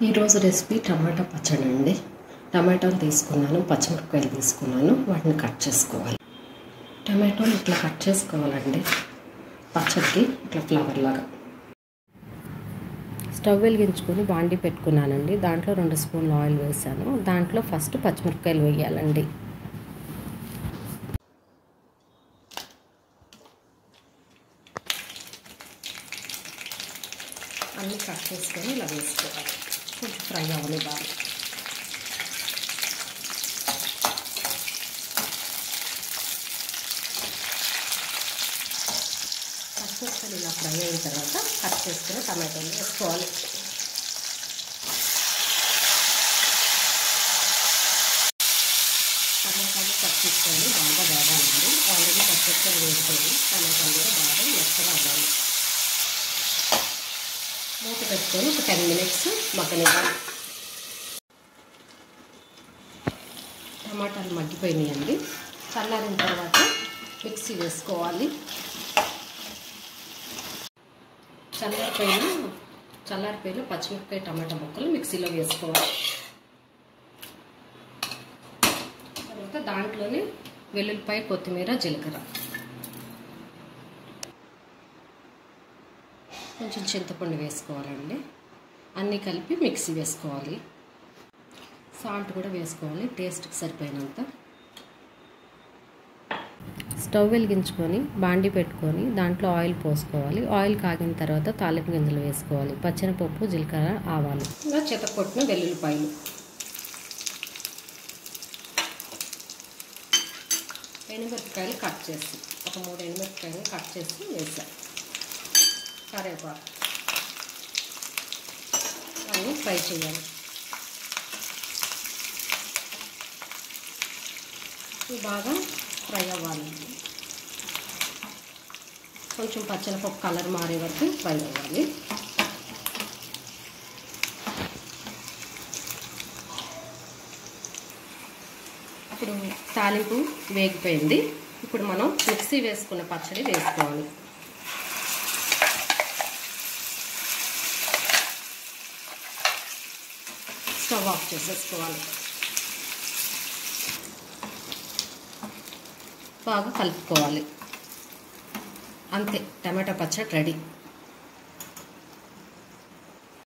ఈరోజు రెసిపీ టమాటా పచ్చడి అండి. టమాటాలు తీసుకున్నాను, పచ్చిమిరపకాయలు తీసుకున్నాను, వాటిని కట్ చేసుకోవాలి. టమాటోలు ఇట్లా కట్ చేసుకోవాలండి, పచ్చడికి ఇట్లా ఫ్లవర్ లాగా. స్టవ్ వెలిగించుకొని బాండి పెట్టుకున్నానండి. దాంట్లో 2 స్పూన్లు ఆయిల్ వేసాను. దాంట్లో ఫస్ట్ పచ్చిమిరపకాయలు వేయాలండి. అన్నీ కట్ చేసుకొని ఇలా వేసుకోవాలి. కొంచెం ఫ్రై అవ్వాలి బాగా. పచ్చిమిరపకాయలు ఇలా ఫ్రై అయిన తర్వాత కట్ చేసుకొని టమాటాలు వేసుకోవాలి. టమాటాలు కట్ చేసుకొని బాగా వేగాలండి. ఆల్రెడీ పచ్చిమిరపకాయలు వేసుకొని టమాటాలు కూడా బాగా మెత్తగా అవ్వాలి. మూత పెట్టుకొని ఒక 10 మినిట్స్ మగ్గనివ్వాలి. టమాటాలు మగ్గిపోయినాయండి. చల్లారిన తర్వాత మిక్సీ వేసుకోవాలి. చల్లారిపోయిన పచ్చిమిరపకాయ టమాటా ముక్కలు మిక్సీలో వేసుకోవాలి. తర్వాత దాంట్లోనే వెల్లుల్లిపాయ, కొత్తిమీర, జీలకర్ర, కొంచెం చింతపండు వేసుకోవాలండి. అన్నీ కలిపి మిక్సీ వేసుకోవాలి. సాల్ట్ కూడా వేసుకోవాలి టేస్ట్కి సరిపోయినంత. స్టవ్ వెలిగించుకొని బాండి పెట్టుకొని దాంట్లో ఆయిల్ పోసుకోవాలి. ఆయిల్ కాగిన తర్వాత తాలింపు గింజలు వేసుకోవాలి. పచ్చెనపప్పు, జీలకర్ర, ఆవాలు, ఇలా చితకొట్టిన వెల్లుల్లిపాయలు, ఎండుమిరపకాయలు కట్ చేసి ఒక 3 ఎండుమిరపకాయలు కట్ చేసి వేసాను. కరివేపాకు అన్నీ ఫ్రై చేయాలి. ఇవి బాగా ఫ్రై అవ్వాలి. కొంచెం పచ్చనపప్పు కలర్ మారే వరకు ఫ్రై అవ్వాలి. ఇప్పుడు తాలింపు వేగిపోయింది. ఇప్పుడు మనం మిక్సీ వేసుకున్న పచ్చడి వేసుకోవాలి. స్టవ్ ఆఫ్ చేసేసుకోవాలి. బాగా కలుపుకోవాలి. అంతే, టమాటా పచ్చడి రెడీ.